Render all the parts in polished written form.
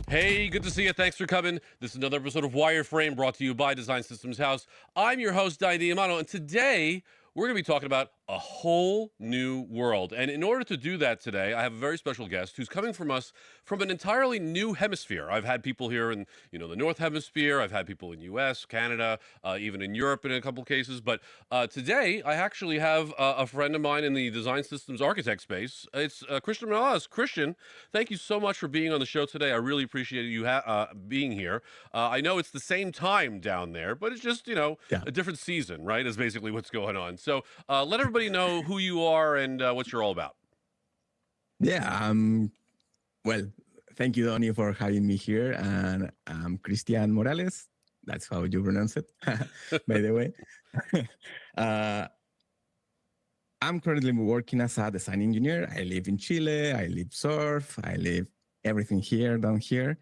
Hey, good to see you. Thanks for coming. This is another episode of Wireframe brought to you by Design Systems House. I'm your host, Donnie D'Amato, and today we're going to be talking about a whole new world. And in order to do that today, I have a very special guest who's coming from us from an entirely new hemisphere. I've had people here in, the North Hemisphere. I've had people in US, Canada, even in Europe in a couple cases. But today, I actually have a friend of mine in the design systems architect space. It's Cristian Morales. Cristian, thank you so much for being on the show today. I really appreciate you being here. I know it's the same time down there, but it's just, Yeah. a different season, right? Is basically what's going on. So let everybody know who you are and what you're all about. Yeah. Well, thank you, Donnie, for having me here. And I'm Cristian Morales. That's how you pronounce it, by the way. I'm currently working as a design engineer. I live in Chile. I live surf. I live everything here, down here.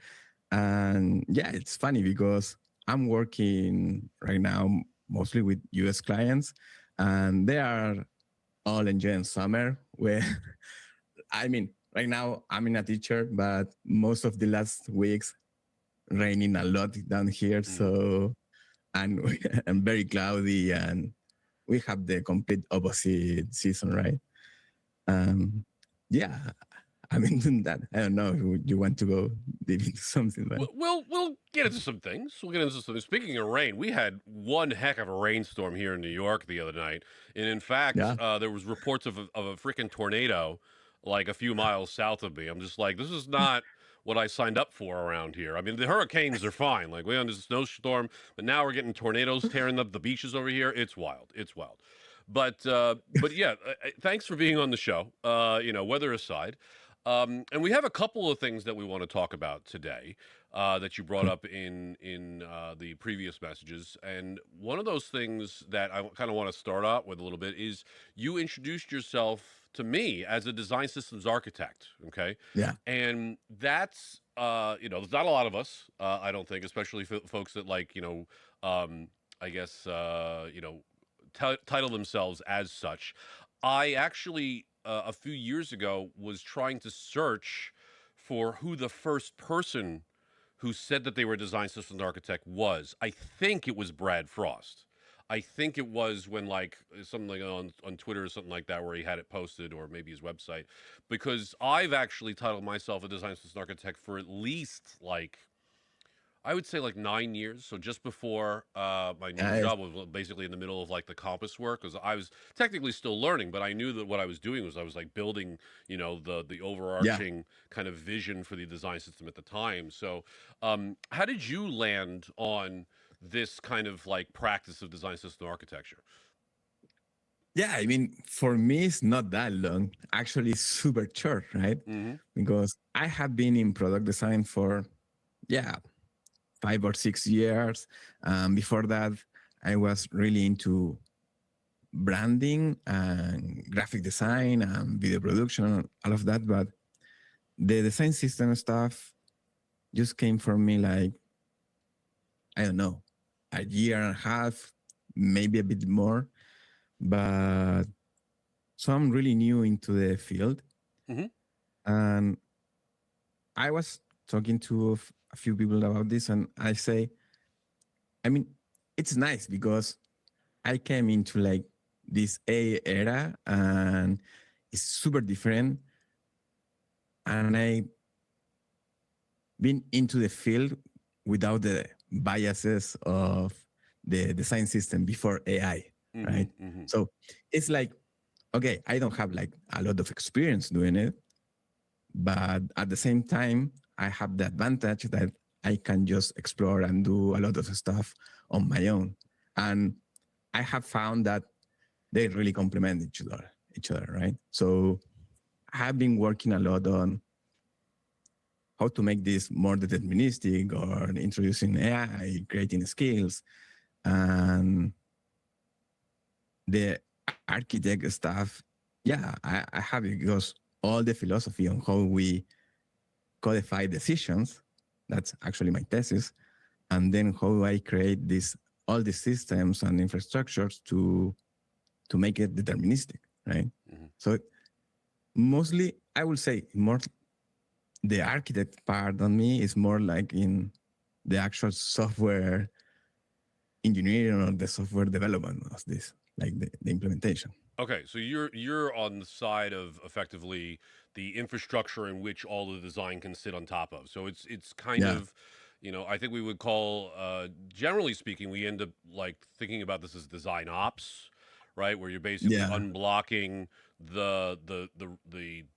And yeah, it's funny because I'm working right now mostly with US clients, and they are all enjoying summer. Where, I mean, right now I'm in a teacher, but most of the last weeks raining a lot down here. So, and and very cloudy, and we have the complete opposite season, right? Yeah, I mean that. I don't know if you want to go deep into something, but We'll get into some things. We'll get into some. Speaking of rain, we had one heck of a rainstorm here in New York the other night, and in fact, yeah, there was reports of a freaking tornado like a few miles south of me. I'm just like, this is not what I signed up for around here. I mean, the hurricanes are fine. Like, we had this snowstorm, but now we're getting tornadoes tearing up the beaches over here. It's wild. It's wild. But yeah, thanks for being on the show. Weather aside. And we have a couple of things that we want to talk about today that you brought up in the previous messages. And one of those things that I kind of want to start out with a little bit is you introduced yourself to me as a design systems architect. Okay. yeah, And that's, there's not a lot of us, I don't think, especially folks that I guess, title themselves as such. I actually, a few years ago, was trying to search for who the first person who said that they were a design systems architect was. I think it was Brad Frost. I think it was when something like on Twitter or something like that, where he had it posted, or maybe his website, because I've actually titled myself a design systems architect for at least I would say 9 years. So just before my new yeah, job was basically in the middle of the Compass work, because I was technically still learning, but I knew that what I was doing was I was building, the overarching kind of vision for the design system at the time. So how did you land on this kind of practice of design system architecture? yeah. I mean, for me, it's not that long. Actually, it's super short, right? Mm-hmm. Because I have been in product design for 5 or 6 years. Before that, I was really into branding and graphic design and video production, all of that. But the design system stuff just came from me I don't know, a year and a half, maybe a bit more. But so I'm really new into the field. Mm-hmm. And I was talking to a few people about this, and I say, I mean, it's nice because I came into this A era, and it's super different. And I been into the field without the biases of the design system before AI, Mm-hmm. right? Mm-hmm. So it's okay, I don't have a lot of experience doing it, but at the same time, I have the advantage that I can just explore and do a lot of stuff on my own. And I have found that they really complement each other. each other, right? So I've been working a lot on how to make this more deterministic or introducing AI, creating skills, and the architect stuff. Yeah, I have it because all the philosophy on how we codify decisions, that's actually my thesis, and then how I create this all these systems and infrastructures to make it deterministic, right? Mm-hmm. So mostly I would say more the architect part on me is more like in the actual software engineering or the software development of this, like the implementation. Okay, so you're on the side of effectively the infrastructure in which all the design can sit on top of. So it's kind Yeah, of, I think we would call, generally speaking, we end up like thinking about this as design ops, right? Where you're basically yeah, unblocking the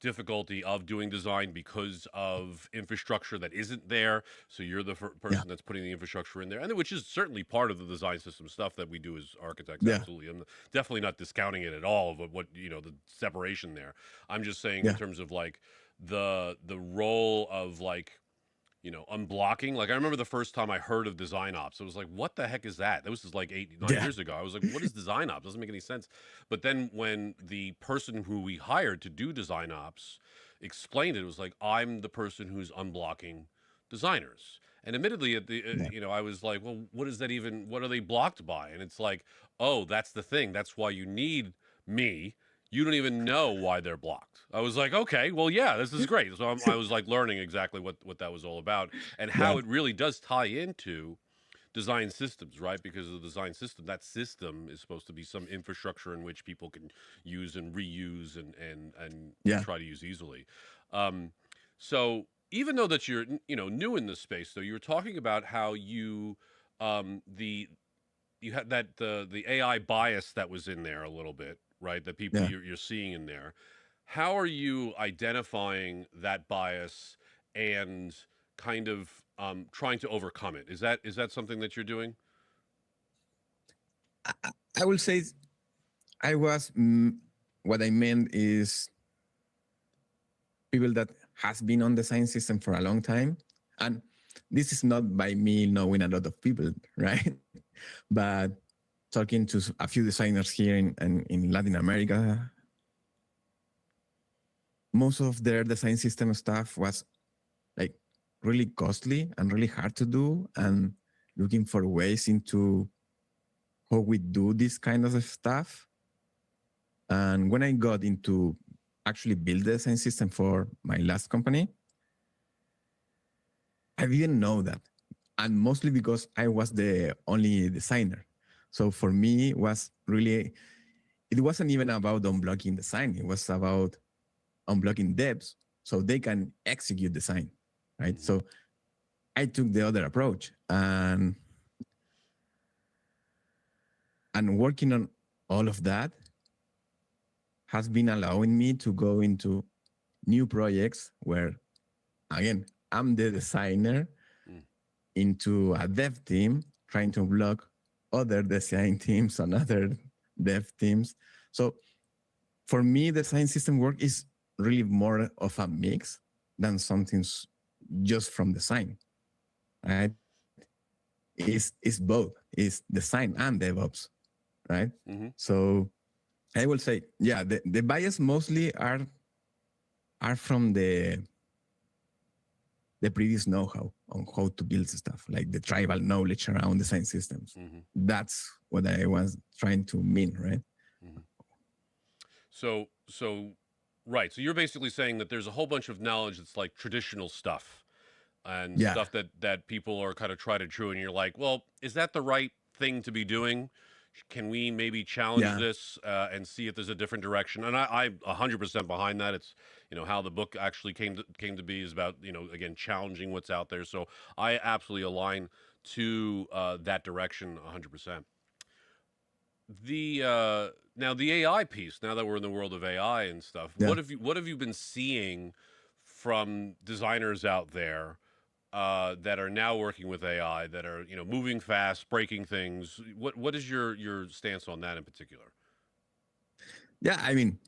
difficulty of doing design because of infrastructure that isn't there. So you're the yeah, person that's putting the infrastructure in there, and which is certainly part of the design system stuff that we do as architects. yeah, Absolutely, I'm definitely not discounting it at all. But what the separation there. I'm just saying in yeah, terms of like the role of like unblocking. Like I remember the first time I heard of design ops, I was like, what the heck is that? That was just like 8, 9 yeah, years ago. I was like, what is design ops? Doesn't make any sense. But then when the person who we hired to do design ops explained it, it was like, I'm the person who's unblocking designers. And admittedly, at the yeah, I was like, well, what is that even? What are they blocked by? And it's like, oh, that's the thing. That's why you need me. You don't even know why they're blocked. I was like, okay, well, yeah, this is great. So I was like learning exactly what that was all about and yeah, how it really does tie into design systems, right? Because of the design system, that system is supposed to be some infrastructure in which people can use and reuse and yeah, try to use easily. Um, so even though that you're new in this space, though, you were talking about how the you had that the AI bias that was in there a little bit, right? That people yeah. you're seeing in there. How are you identifying that bias and kind of trying to overcome it? Is that something that you're doing? I will say I was what I meant is people that has been on the science system for a long time, and this is not by me knowing a lot of people, right? But talking to a few designers here in Latin America, most of their design system stuff was like really costly and really hard to do, and looking for ways into how we do this kind of stuff. And when I got into actually build the design system for my last company, I didn't know that. And mostly because I was the only designer. So for me, it wasn't even about unblocking design. It was about unblocking devs so they can execute design, right? Mm-hmm. So I took the other approach, and working on all of that has been allowing me to go into new projects where, again, I'm the designer Mm. into a dev team trying to block other design teams and other dev teams. So for me, the design system work is really more of a mix than something just from design, right? It's both. It's design and DevOps, right? Mm-hmm. So I will say, yeah, the bias mostly are from the previous know-how on how to build stuff, like the tribal knowledge around design systems. Mm-hmm. That's what I was trying to mean, right? Mm-hmm. So right. So you're basically saying that there's a whole bunch of knowledge that's like traditional stuff and Yeah, stuff that people are kind of tried and true, and you're like, well, is that the right thing to be doing? Can we maybe challenge yeah, this and see if there's a different direction? And I'm 100% behind that. It's how the book actually came to be is about again challenging what's out there. So I absolutely align to that direction 100%. The now the AI piece. Now that we're in the world of AI and stuff, yeah. what have you been seeing from designers out there that are now working with AI that are moving fast, breaking things? What is your stance on that in particular? Yeah, I mean,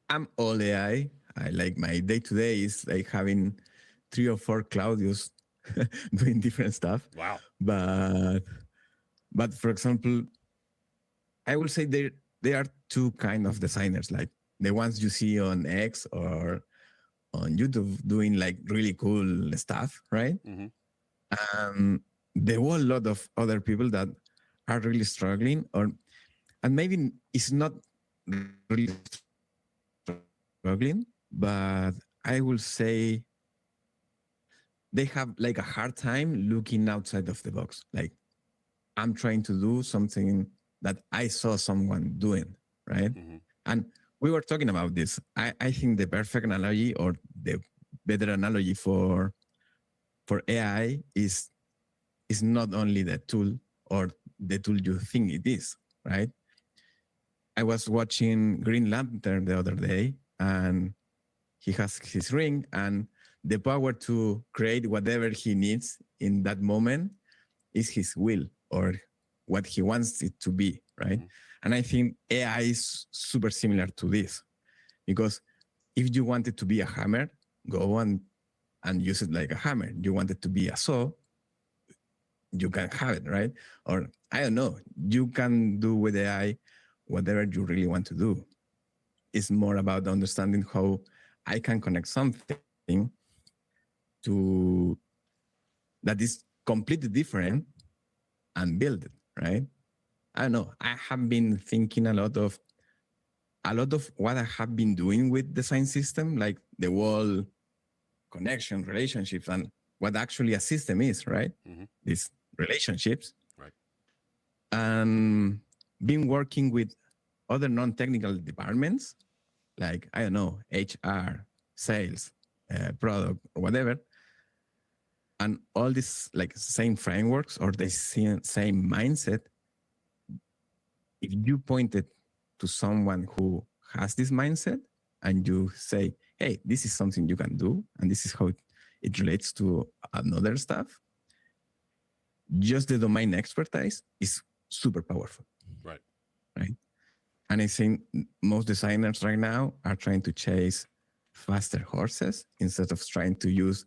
I'm all AI. I like my day to day is like having 3 or 4 Claudius doing different stuff. Wow. But for example, I will say there are two kind of designers, like the ones you see on X or on YouTube doing like really cool stuff, right? Mm-hmm. There were a lot of other people that are really struggling, or and maybe it's not really struggling, but I will say they have like a hard time looking outside of the box. Like I'm trying to do something that I saw someone doing, right? Mm-hmm. And we were talking about this. I think the perfect analogy or the better analogy for AI is not only the tool or the tool you think it is, right? I was watching Green Lantern the other day, and he has his ring and the power to create whatever he needs in that moment is his will or what he wants it to be, right? Mm-hmm. And I think AI is super similar to this because if you want it to be a hammer, go and use it like a hammer. You want it to be a saw, you can have it, right? Or I don't know, you can do with AI whatever you really want to do. It's more about understanding how I can connect something to that is completely different and build it, right? I don't know. I have been thinking a lot of what I have been doing with design system, like the wall connection, relationships, and what actually a system is, right? Mm-hmm. These relationships. Right. And been working with other non-technical departments, like, I don't know, HR, sales, product, or whatever. And all these like same frameworks or the same mindset, if you pointed to someone who has this mindset and you say, hey, this is something you can do, and this is how it relates to another stuff, just the domain expertise is super powerful. Right. Right. And I think most designers right now are trying to chase faster horses instead of trying to use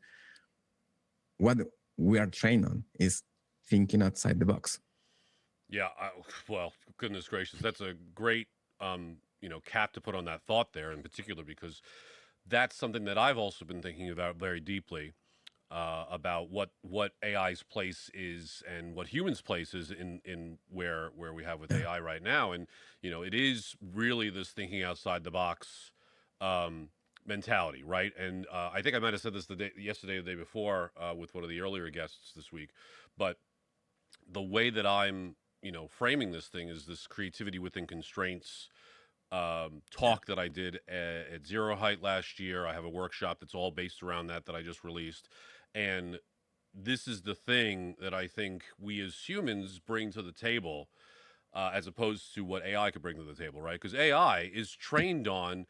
what we are trained on is thinking outside the box. Yeah. Well, goodness gracious, that's a great, cap to put on that thought there in particular, because that's something that I've also been thinking about very deeply. About what AI's place is and what humans' place is in where we have with Yeah. AI right now, and it is really this thinking outside the box mentality, right? And I think I might have said this yesterday, or the day before, with one of the earlier guests this week, but the way that I'm framing this thing is this creativity within constraints talk that I did at Zero Height last year. I have a workshop that's all based around that I just released. And this is the thing that I think we as humans bring to the table, as opposed to what AI could bring to the table, right? Because AI is trained on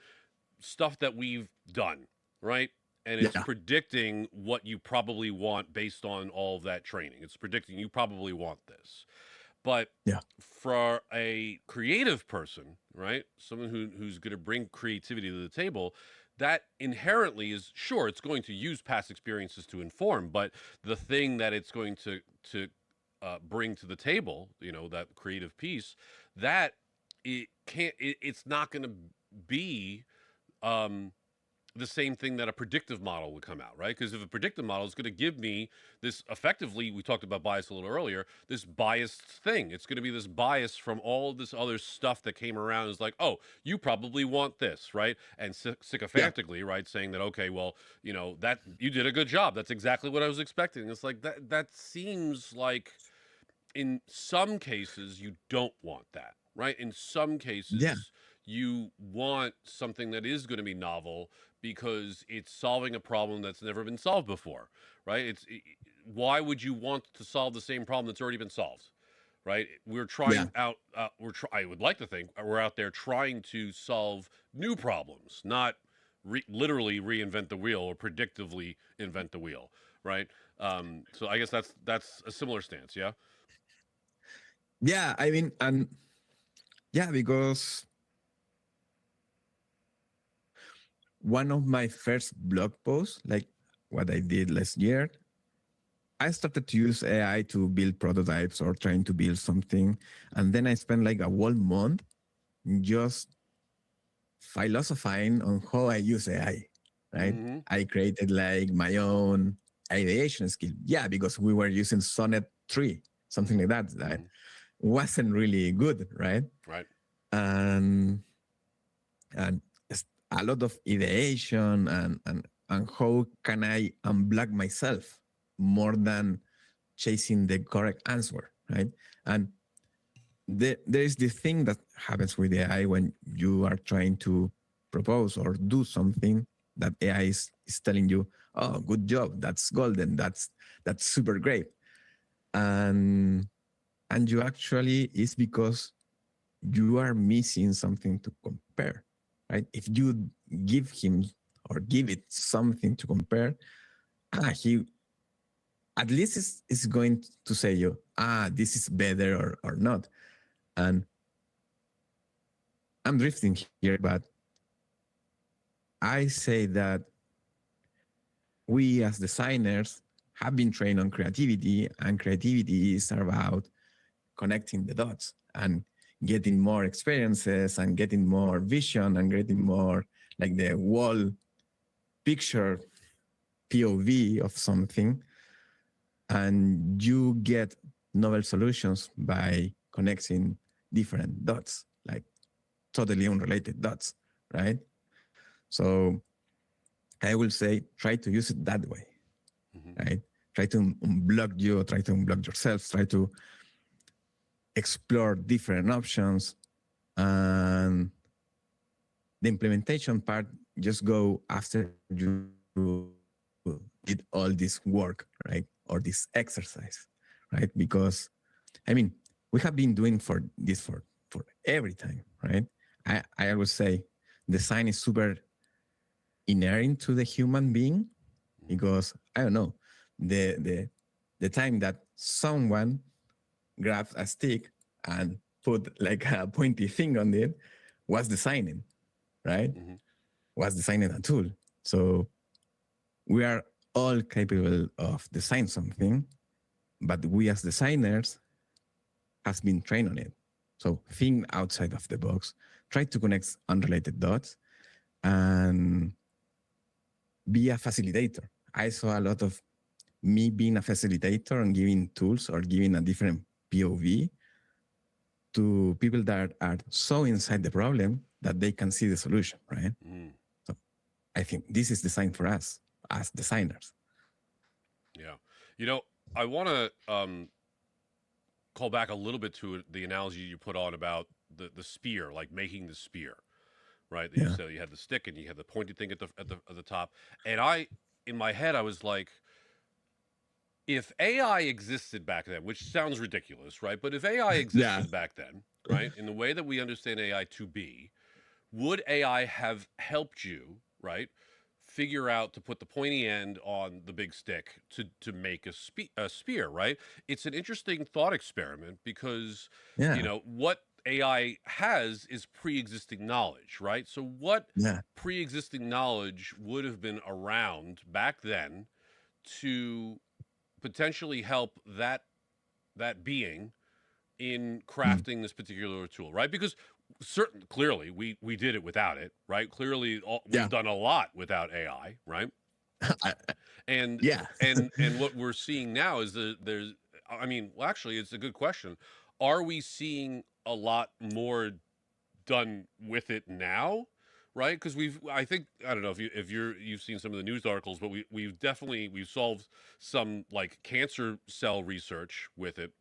stuff that we've done, right? And it's Yeah. predicting what you probably want based on all of that training. It's predicting you probably want this. But Yeah. for a creative person, right, someone who's going to bring creativity to the table, that inherently is sure it's going to use past experiences to inform, but the thing that it's going to bring to the table, that creative piece, that it's not going to be um, the same thing that a predictive model would come out, right? Because if a predictive model is going to give me this effectively, we talked about bias a little earlier, this biased thing. It's going to be this bias from all this other stuff that came around. Is like, oh, you probably want this, right? And Yeah. sycophantically, right, saying that, okay, well, that you did a good job. That's exactly what I was expecting. It's like that seems like in some cases you don't want that, right? In some Yeah. cases you want something that is going to be novel because it's solving a problem that's never been solved before, right? Why would you want to solve the same problem that's already been solved, right? We're Yeah. trying out I would like to think we're out there trying to solve new problems, not literally reinvent the wheel or predictively invent the wheel, right? So I guess that's a similar stance, yeah. Yeah. I mean, and yeah, because one of my first blog posts, like what I did last year, I started to use AI to build prototypes or trying to build something. And then I spent like a whole month just philosophizing on how I use AI, right? Mm-hmm. I created like my own ideation skill. Yeah, because we were using Sonnet 3, something like that. That Mm-hmm. wasn't really good, right? Right. And and a lot of ideation and how can I unblock myself more than chasing the correct answer, right? And there is this thing that happens with AI when you are trying to propose or do something that AI is telling you, oh, good job, that's golden, that's super great. And and you actually is because you are missing something to compare, right? If you give him or give it something to compare, he at least is going to say you, this is better or not. And I'm drifting here, but I say that we as designers have been trained on creativity, and creativity is about connecting the dots and getting more experiences and getting more vision and getting more like the whole picture POV of something. And you get novel solutions by connecting different dots, like totally unrelated dots, right? So I will say try to use it that way, Mm-hmm. right? Try to unblock you, try to unblock yourself, try to explore different options. And the implementation part just go after you did all this work, right? Or this exercise, right? Because I mean, we have been doing for this for every time, right? I always say design is super inherent to the human being because I don't know the time that someone grabs a stick and put like a pointy thing on it was designing, right? Mm-hmm. Was designing a tool. So we are all capable of design something, but we as designers has been trained on it. So think outside of the box, try to connect unrelated dots and be a facilitator. I saw a lot of me being a facilitator and giving tools or giving a different POV to people that are so inside the problem that they can see the solution, right? Mm. So I think this is designed for us as designers. Yeah. You know, I want to call back a little bit to the analogy you put on about the spear, like making the spear, right? That you Yeah. said you had the stick and you had the pointed thing at the top. And I, in my head, I was like, if AI existed back then, which sounds ridiculous, right? But if AI Yeah. existed back then, right, in the way that we understand AI to be, would AI have helped you, right, figure out to put the pointy end on the big stick to make a spear, right? It's an interesting thought experiment because, you Yeah. know, what AI has is pre-existing knowledge, right? So what Yeah. pre-existing knowledge would have been around back then to potentially help that being in Mm. crafting this particular tool, right? Because certain clearly we did it without it, right? Clearly we've Yeah. done a lot without AI, right? I, And yeah. and what we're seeing now is that there's I mean, well, actually it's a good question. Are we seeing a lot more done with it now, right? Because I think I don't know if you've seen some of the news articles, but we've solved some like cancer cell research with it,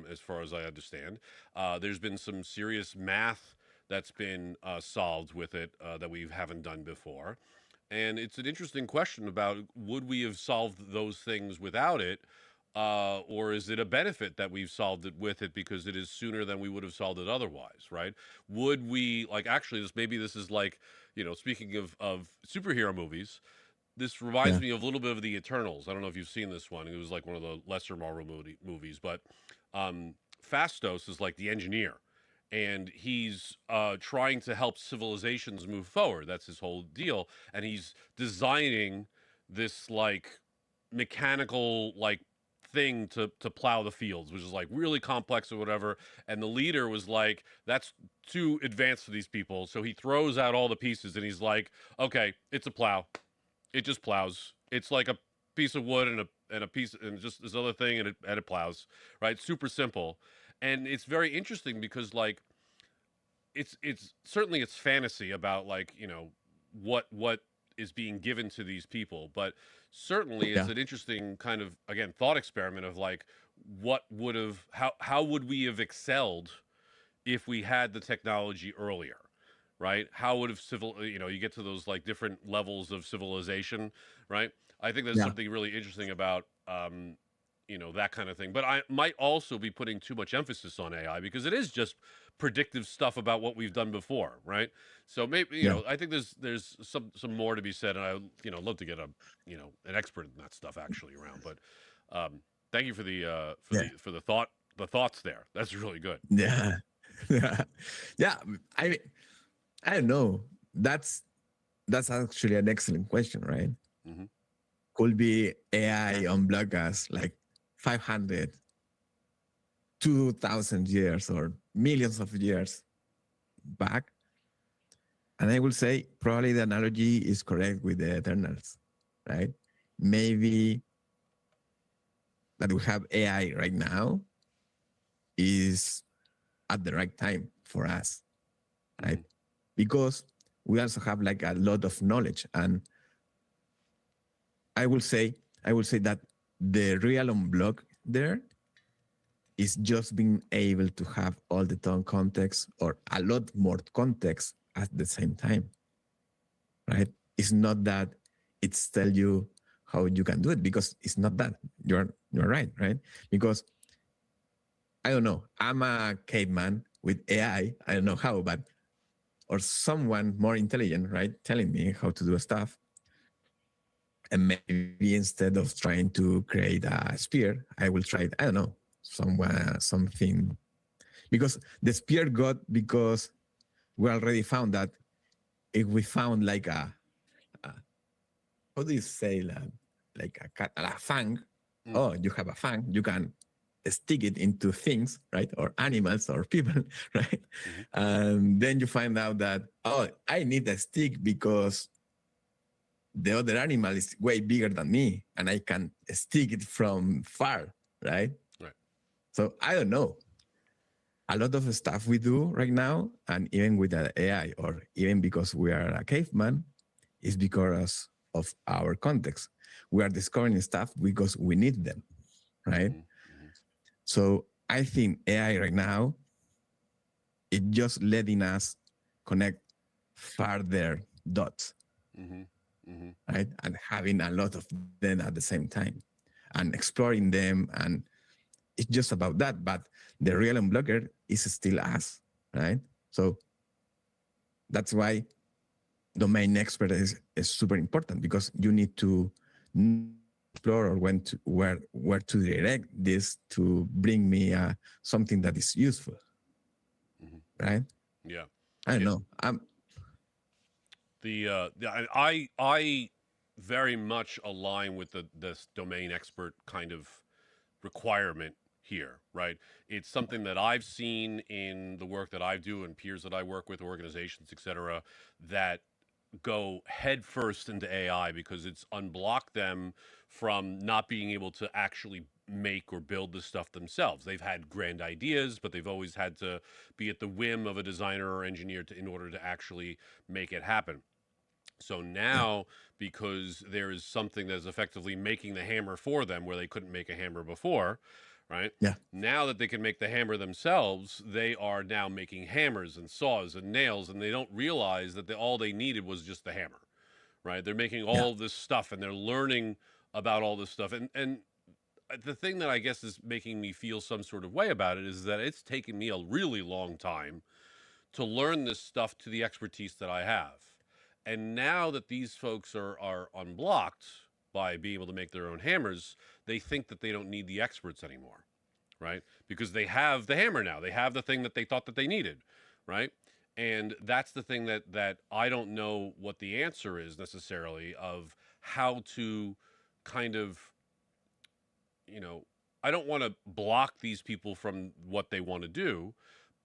as far as I understand. There's been some serious math that's been solved with it that we haven't done before. And it's an interesting question about would we have solved those things without it, or is it a benefit that we've solved it with it because it is sooner than we would have solved it otherwise, right? Would we like actually this is like, you know, speaking of superhero movies, this reminds Yeah. me of a little bit of the Eternals. I don't know if you've seen this one. It was like one of the lesser Marvel movies, but Fastos is like the engineer, and he's trying to help civilizations move forward. That's his whole deal, and he's designing this like mechanical like thing to plow the fields, which is like really complex or whatever. And the leader was like, "That's too advanced for these people." So he throws out all the pieces, and he's like, "Okay, it's a plow. It just plows. It's like a piece of wood and a piece and just this other thing, and it plows, right? Super simple." And it's very interesting because like it's certainly it's fantasy about like, you know, what is being given to these people, but certainly it's Yeah. an interesting kind of, again, thought experiment of like what would have how would we have excelled if we had the technology earlier, right? How would have civil, you know, you get to those like different levels of civilization, right? I think there's Yeah. something really interesting about you know, that kind of thing. But I might also be putting too much emphasis on AI because it is just predictive stuff about what we've done before, right? So maybe, you Yeah. know, I think there's some more to be said, and I, you know, love to get a, you know, an expert in that stuff actually around. But thank you Yeah. for the thoughts there. That's really good. Yeah. Yeah. Yeah. I I don't know. That's actually an excellent question, right? Hmm. Could be AI unblock us like 500, 2,000 years or millions of years back. And I will say probably the analogy is correct with the Eternals, right? Maybe that we have AI right now is at the right time for us, right? Hmm. Because we also have like a lot of knowledge. And I will say, I will say that the real unblock there is just being able to have all the time context or a lot more context at the same time, right? It's not that it's tell you how you can do it because it's not that. You're right? Because I don't know. I'm a caveman with AI. I don't know how, but or someone more intelligent, right, telling me how to do stuff. And maybe instead of trying to create a spear, I will try, I don't know, something. Because the spear got because we already found that if we found like a how do you say that? Like a cat, a fang. Mm. Oh, you have a fang. You can stick it into things, right? Or animals or people, right? Hmm. And then you find out that, oh, I need a stick because the other animal is way bigger than me and I can stick it from far, right? Right. So I don't know. A lot of the stuff we do right now, and even with the AI, or even because we are a caveman, is because of our context. We are discovering stuff because we need them, right? Hmm. Hmm. So I think AI right now, it just letting us connect farther dots, Hmm. Hmm. right? And having a lot of them at the same time and exploring them. And it's just about that. But the real unblocker is still us, right? So that's why domain expert is super important because you need to explore or when to where to direct this to bring me something that is useful, Hmm. right? Yeah. I don't It, know. I very much align with the this domain expert kind of requirement here, right? It's something that I've seen in the work that I do and peers that I work with, organizations, et cetera, that go headfirst into AI because it's unblocked them from not being able to actually make or build the stuff themselves. They've had grand ideas, but they've always had to be at the whim of a designer or engineer in order to actually make it happen. So Yeah, now, because there is something that's effectively making the hammer for them where they couldn't make a hammer before, right? yeah, Now that they can make the hammer themselves, they are now making hammers and saws and nails, and they don't realize that all they needed was just the hammer, right? They're making yeah, all this stuff and they're learning about all this stuff. And the thing that I guess is making me feel some sort of way about it is that it's taken me a really long time to learn this stuff to the expertise that I have. And now that these folks are unblocked by being able to make their own hammers, they think that they don't need the experts anymore, right? Because they have the hammer now. They have the thing that they thought that they needed, right? And that's the thing that I don't know what the answer is necessarily of how to kind of, you know, I don't want to block these people from what they want to do,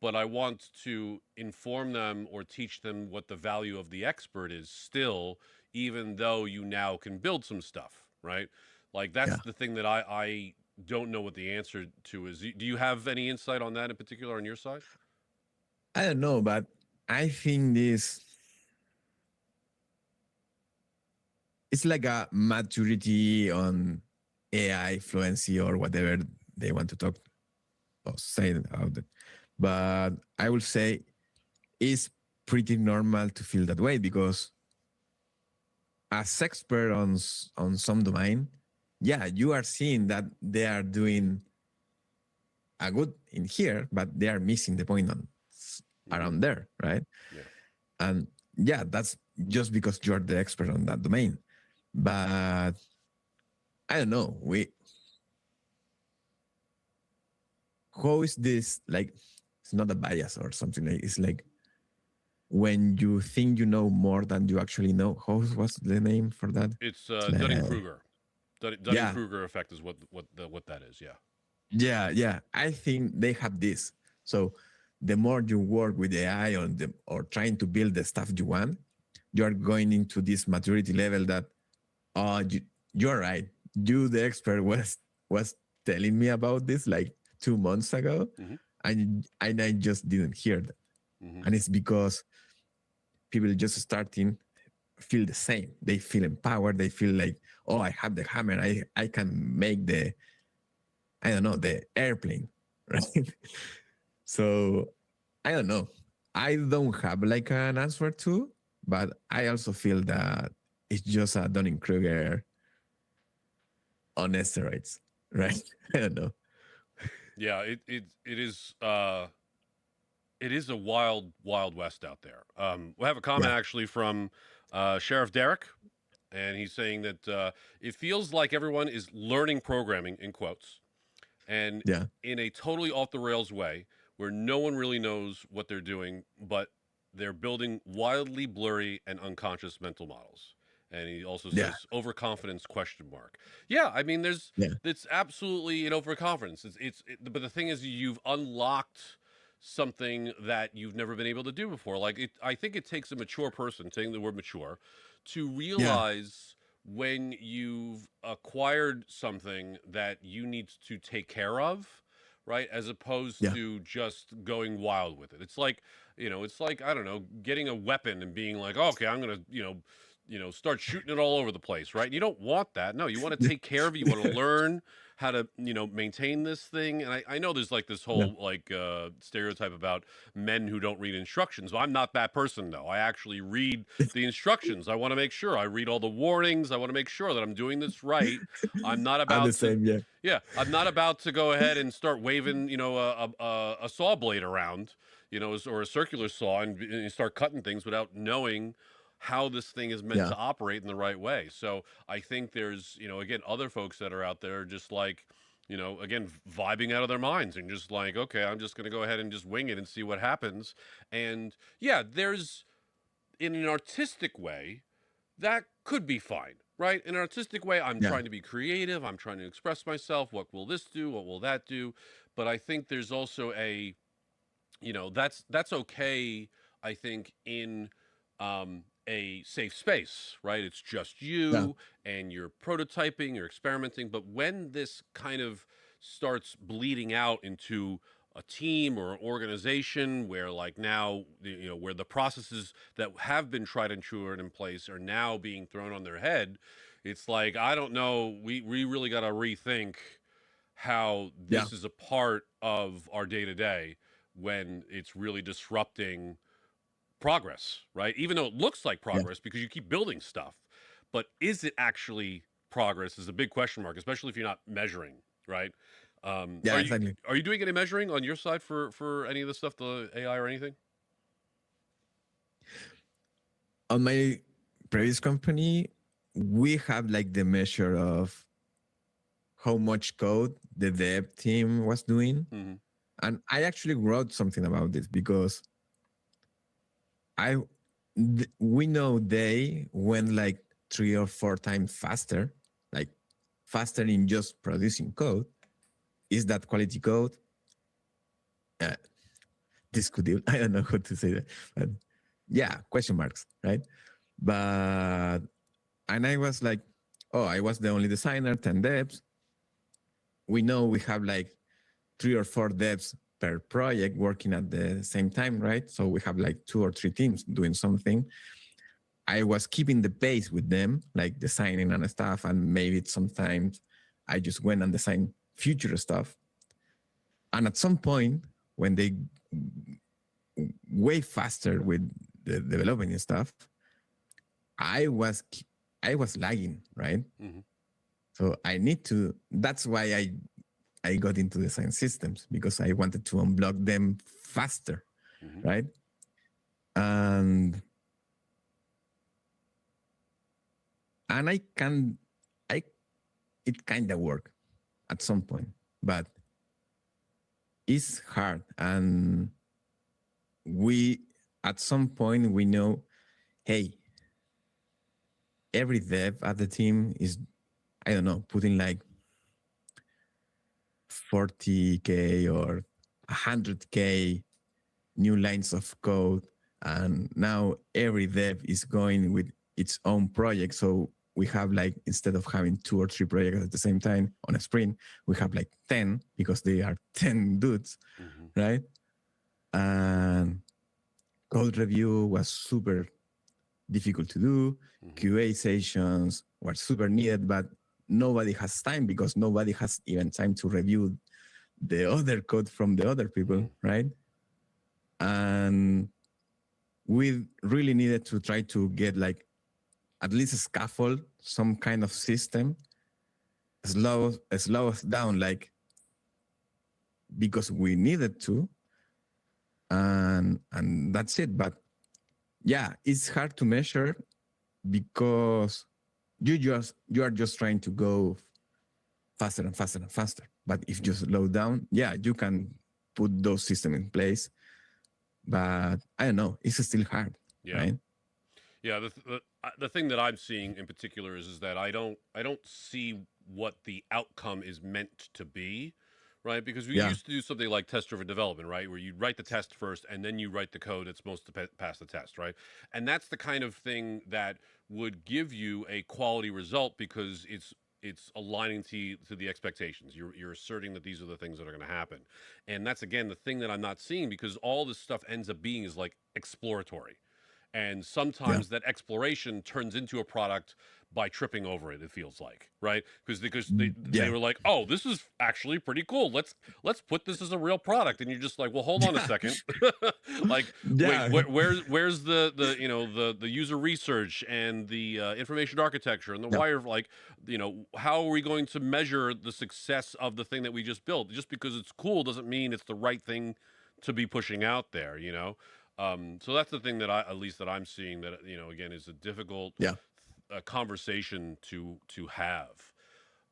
but I want to inform them or teach them what the value of the expert is still, even though you now can build some stuff, right? Like that's Yeah. the thing that I don't know what the answer to is. Do you have any insight on that in particular on your side? I don't know, but I think this it's like a maturity on AI fluency or whatever they want to talk or say about it. But I will say it's pretty normal to feel that way because as expert on some domain, yeah, you are seeing that they are doing a good in here, but they are missing the point on around there, right? Yeah. And yeah, that's just because you're the expert on that domain. But I don't know. How is this like? It's not a bias or something like. It's like when you think you know more than you actually know. What's the name for that? It's Like, Dunning-Kruger. yeah, Dunning-Kruger effect is what that is. Yeah. yeah. I think they have this. So the more you work with AI or trying to build the stuff you want, you're going into this maturity level that you're right. You, the expert, was telling me about this like 2 months ago, Mm-hmm. and I just didn't hear that. Mm-hmm. And it's because people just starting feel the same. They feel empowered. They feel like, oh, I have the hammer. I can make the airplane, right? So I don't know. I don't have like an answer to, but I also feel that it's just a Dunning-Kruger on steroids, right? I don't know. Yeah, it is a wild west out there. We have a comment Yeah, actually from Sheriff Derek, and he's saying that it feels like everyone is learning programming in quotes, and yeah, in a totally off the rails way, where no one really knows what they're doing, but they're building wildly blurry and unconscious mental models. And he also yeah, says overconfidence question mark. Yeah, I mean, yeah, it's absolutely an overconfidence. But the thing is, you've unlocked something that you've never been able to do before. Like I think it takes a mature person, saying the word mature, to yeah, realize when you've acquired something that you need to take care of, right? As opposed yeah, to just going wild with it. It's like, it's like, I don't know, getting a weapon and being like, oh, okay, I'm going to, start shooting it all over the place, right? You don't want that. No, you want to take care of it. You want to learn how to, maintain this thing. And I know there's like this yeah, whole like stereotype about men who don't read instructions. Well, I'm not that person though. I actually read the instructions. I want to make sure I read all the warnings. I want to make sure that I'm doing this right. I'm not I'm the about to same. Yeah, yeah, I'm not about to go ahead and start waving, a saw blade around, or a circular saw and start cutting things without knowing how this thing is meant yeah, to operate in the right way. So I think there's, again, other folks that are out there just like, again, vibing out of their minds and just like, okay, I'm just going to go ahead and just wing it and see what happens. And yeah, there's in an artistic way, that could be fine, right? In an artistic way, I'm yeah, trying to be creative. I'm trying to express myself. What will this do? What will that do? But I think there's also that's okay. I think in a safe space, right? It's just yeah, you and you're prototyping, you're experimenting. But when this kind of starts bleeding out into a team or an organization where like now where the processes that have been tried and true and in place are now being thrown on their head, it's like I don't know, we really got to rethink how yeah, this is a part of our day to day when it's really disrupting progress, right? Even though it looks like yeah, progress because you keep building stuff, but is it actually progress is a big question mark, especially if you're not measuring, right? yeah. Exactly. Are you doing any measuring on your side for any of the stuff, the AI or anything? On my previous company, we have like the measure of how much code the dev team was doing. Mm-hmm. And I actually wrote something about this because we know they went like 3 or 4 times faster, like faster in just producing code. Is that quality code? Uh, this could be, I don't know how to say that, but yeah, question marks, right? But, and I was like, oh, I was the only designer, 10 devs. We know we have like 3 or 4 devs per project working at the same time, right? So we have like 2 or 3 teams doing something. I was keeping the pace with them, like designing and stuff. And maybe sometimes I just went and designed future stuff. And at some point, when they way faster with the developing stuff, I was lagging, right? Mm-hmm. So I need to. That's why I got into design systems, because I wanted to unblock them faster, Mm-hmm. right? And it kind of worked at some point, but it's hard. And at some point we know, hey, every dev at the team is, I don't know, putting like 40K or 100K new lines of code. And now every dev is going with its own project. So we have like, instead of having 2 or 3 projects at the same time on a sprint, we have like 10, because they are 10 dudes, Mm-hmm. right? And code review was super difficult to do. Mm-hmm. QA sessions were super needed, but nobody has time, because nobody has even time to review the other code from the other people, Mm-hmm. right? And we really needed to try to get like at least a scaffold, some kind of system, slow us down, like, because we needed to, and that's it. But yeah, it's hard to measure, because you are just trying to go faster and faster and faster. But if you slow down, yeah, you can put those systems in place. But I don't know, it's still hard, Yeah. right? Yeah, the thing that I'm seeing in particular is that I don't see what the outcome is meant to be, right? Because we Yeah, used to do something like test-driven development, right, where you write the test first and then you write the code that's supposed to pass the test, right? And that's the kind of thing that would give you a quality result, because it's aligning to the expectations. You're asserting that these are the things that are going to happen, and that's again the thing that I'm not seeing, because all this stuff ends up being is like exploratory. And yeah, sometimes that exploration turns into a product by tripping over it, it feels like, right? Because they yeah, were like, oh, this is actually pretty cool, let's put this as a real product. And you're just like, well, hold on a yeah, second. Like, wait, yeah, where's the the user research and the information architecture and the yeah, wire, like, how are we going to measure the success of the thing that we just built? Just because it's cool doesn't mean it's the right thing to be pushing out there. So that's the thing that at least that I'm seeing, that again, is a difficult yeah, conversation to have.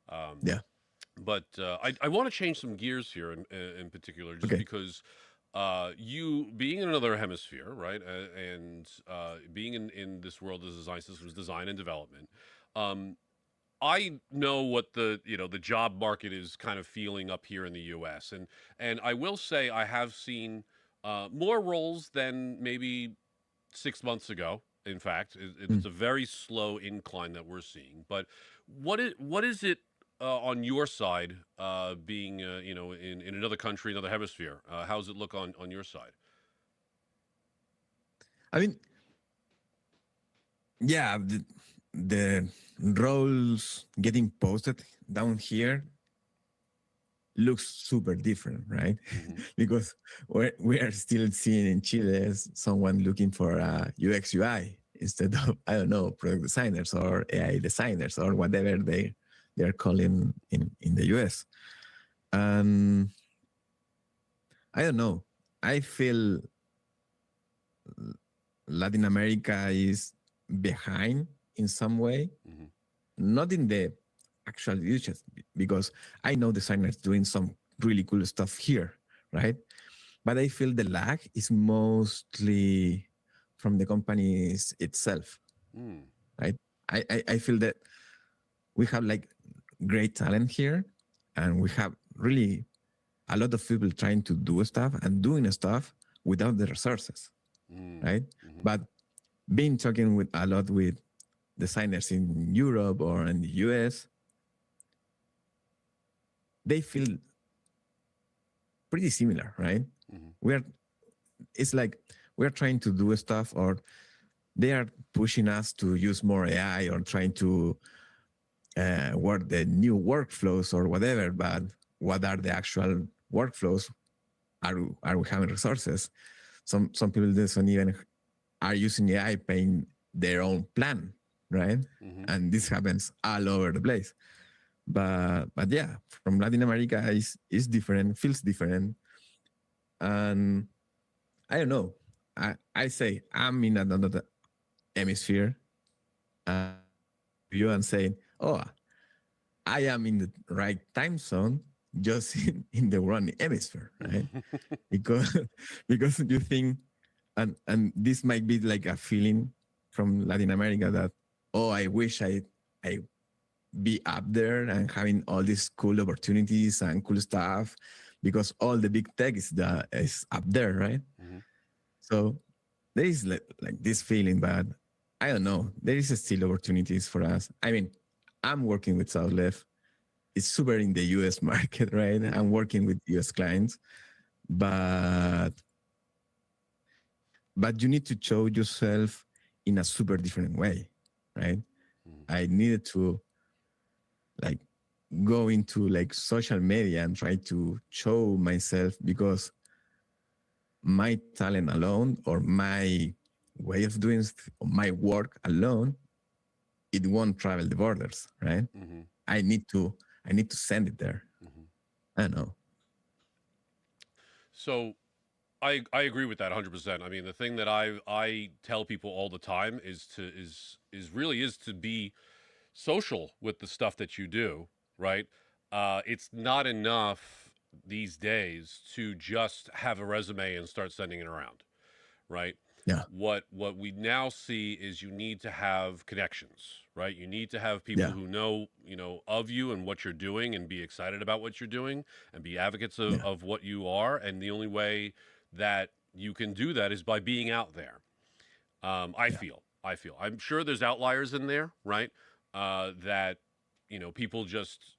Um, yeah. but I want to change some gears here in particular, just Okay. because you being in another hemisphere, right, and being in this world of design systems, design and development. Um, I know what the job market is kind of feeling up here in the U.S. and I will say I have seen more roles than maybe 6 months ago. In fact, Mm. it's a very slow incline that we're seeing. But what is it on your side, being in another country, another hemisphere? How does it look on your side? I mean, yeah, the roles getting posted down here looks super different, right? Hmm. Because we are still seeing in Chile someone looking for a UX UI instead of, I don't know, product designers or AI designers or whatever they're calling in the US. And I don't know. I feel Latin America is behind in some way, Hmm. not in the actual users, because I know designers doing some really cool stuff here, right? But I feel the lag is mostly from the companies itself, Mm. right? I feel that we have like great talent here, and we have really a lot of people trying to do stuff and doing stuff without the resources, Mm. right? Hmm. But being talking with a lot with designers in Europe or in the US, they feel pretty similar, right? Hmm. We're it's like we're trying to do stuff, or they are pushing us to use more AI or trying to work the new workflows or whatever. But what are the actual workflows? Are we having resources? Some people doesn't even are using AI paying their own plan, right? Hmm. And this Hmm. happens all over the place. But yeah, from Latin America is different, feels different, and I don't know. I say I'm in another hemisphere, you and saying, "Oh, I am in the right time zone, just in the wrong hemisphere," right? Because because you think, and this might be like a feeling from Latin America that, oh, I wish I be up there and having all these cool opportunities and cool stuff, because all the big tech is up there, right? Hmm. So there is like this feeling, but I don't know. There is still opportunities for us. I mean, I'm working with Southleaf. It's super in the US market, right? Hmm. I'm working with US clients, but you need to show yourself in a super different way, right? Hmm. I needed to like go into like social media and try to show myself, because my talent alone or my way of doing my work alone, it won't travel the borders, right? Hmm. I need to I need to send it there. Hmm. I don't know. So I agree with that 100%. I mean, the thing that I tell people all the time is to be social with the stuff that you do, right? It's not enough these days to just have a resume and start sending it around, right? Yeah, What we now see is you need to have connections, right? You need to have people yeah, who know, of you and what you're doing and be excited about what you're doing and be advocates yeah, of what you are. And the only way that you can do that is by being out there. yeah, I feel. I'm sure there's outliers in there, right? That people just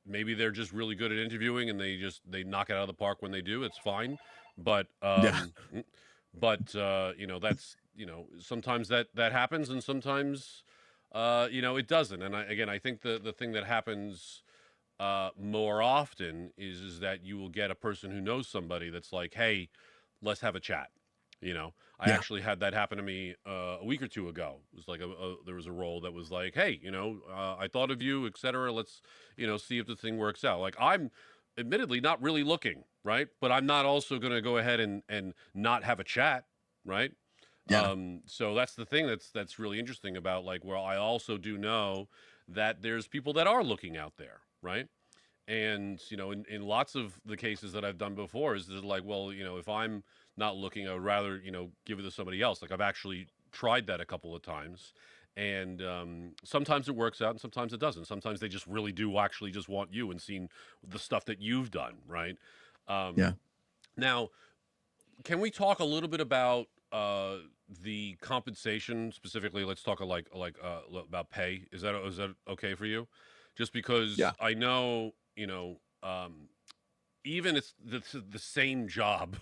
maybe they're just really good at interviewing and they knock it out of the park when they do. It's fine, but yeah, that's sometimes that happens and sometimes it doesn't. And I think the thing that happens more often is that you will get a person who knows somebody that's like, hey, let's have a chat. I yeah, actually had that happen to me a week or two ago. It was like there was a role that was like, hey, I thought of you, etc. Let's see if the thing works out. Like, I'm admittedly not really looking, right, but I'm not also going to go ahead and not have a chat, right? yeah, So that's the thing that's really interesting about, like, well, I also do know that there's people that are looking out there, right? And in lots of the cases that I've done before is that, like, well, if I'm not looking, I would rather give it to somebody else. Like, I've actually tried that a couple of times, and sometimes it works out and sometimes it doesn't. Sometimes they just really do actually just want you and seen the stuff that you've done, right? yeah. um, Now, can we talk a little bit about the compensation specifically? Let's talk about pay. Is that okay for you? Just because Yeah. I know even it's the same job,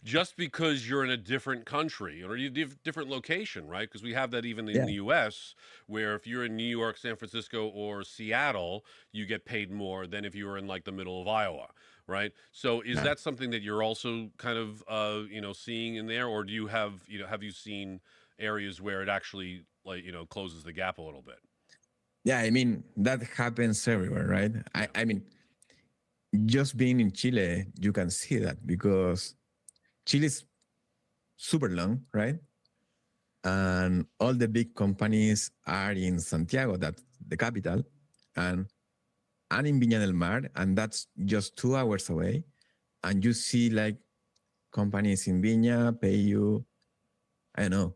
just because you're in a different country or you different location, right? Because we have that even in Yeah. the U.S., where if you're in New York, San Francisco, or Seattle, you get paid more than if you were in like the middle of Iowa, right? So is Yeah. that something that you're also kind of seeing in there, or do you have you seen areas where it actually like closes the gap a little bit? Yeah. I mean, that happens everywhere, right? I, Yeah. I mean, just being in Chile, you can see that, because Chile is super long, right? And all the big companies are in Santiago. the capital, and I'm in Viña del Mar, and that's just 2 hours away. And you see like companies in Viña pay you, I don't know,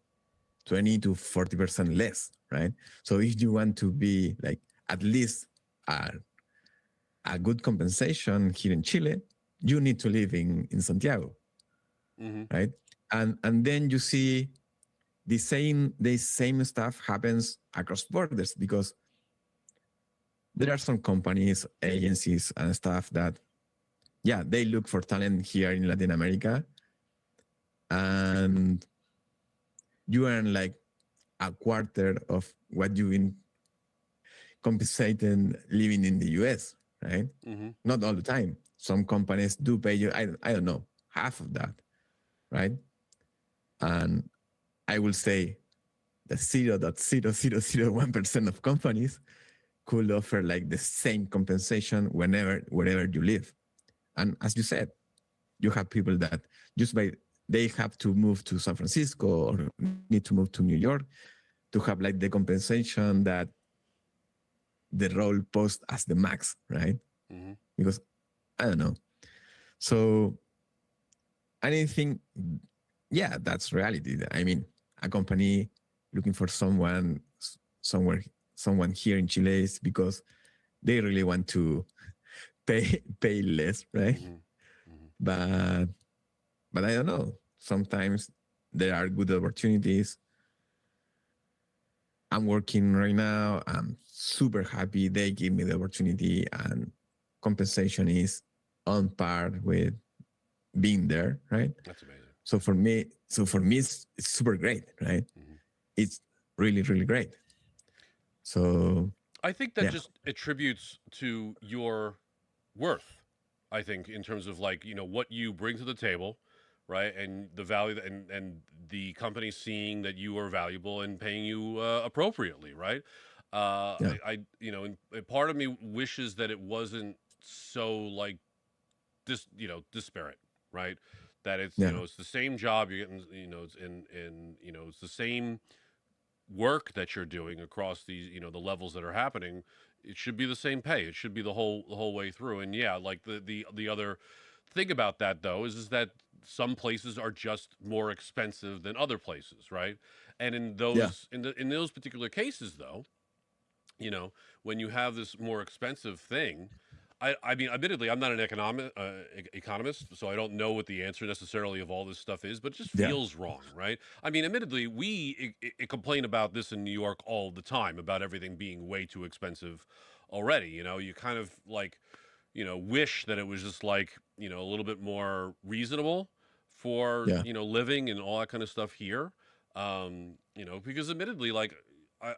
20 to 40% less, right? So if you want to be like at least a good compensation here in Chile, you need to live in Santiago, right? And then you see the same stuff happens across borders, because there are some companies, agencies, and stuff that, yeah, they look for talent here in Latin America, and you earn like a quarter of what you been compensating living in the US, right? Not all the time. Some companies do pay you, I don't know, half of that, right? And I will say the 0.0001% of companies could offer like the same compensation wherever you live. And as you said, you have people that they have to move to San Francisco or need to move to New York to have like the compensation that the role posts as the max, right? Because I don't know. So anything, yeah, that's reality. I mean, a company looking for someone here in Chile is because they really want to pay less, right? But I don't know. Sometimes there are good opportunities. I'm working right now. I'm super happy they give me the opportunity, and compensation is on par with being there, right? That's amazing. So for me, it's super great, right? It's really, really great. So I think that just attributes to your worth. I think in terms of like, what you bring to the table, right? And the value and the company seeing that you are valuable and paying you appropriately, right? I and part of me wishes that it wasn't so like disparate, right? That it's it's the same job you're getting, it's in it's the same work that you're doing across these, the levels that are happening. It should be the same pay. It should be the whole way through. And yeah, like the other thing about that though is that some places are just more expensive than other places, right? And in those in those particular cases though, when you have this more expensive thing, I mean, admittedly, I'm not an economist, so I don't know what the answer necessarily of all this stuff is, but it just feels wrong, right? I mean, admittedly, we complain about this in New York all the time, about everything being way too expensive already. You kind of like, wish that it was just like, a little bit more reasonable for, living and all that kind of stuff here. Because admittedly, like, I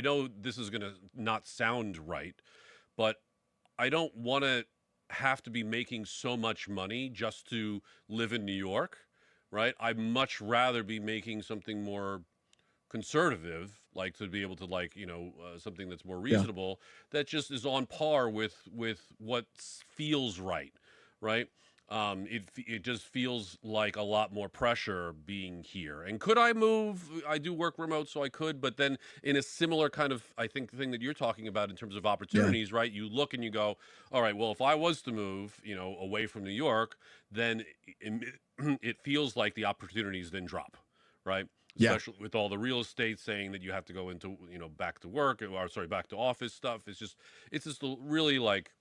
know this is going to not sound right, but I don't want to have to be making so much money just to live in New York, right? I'd much rather be making something more conservative, like to be able to like, something that's more reasonable, that just is on par with what feels right, right? It just feels like a lot more pressure being here. And could I move? I do work remote, so I could, but then in a similar kind of, I think, thing that you're talking about in terms of opportunities, right? You look and you go, all right, well, if I was to move, away from New York, then it feels like the opportunities then drop, right? Especially with all the real estate saying that you have to go into, back to work or sorry, back to office stuff. It's just a really like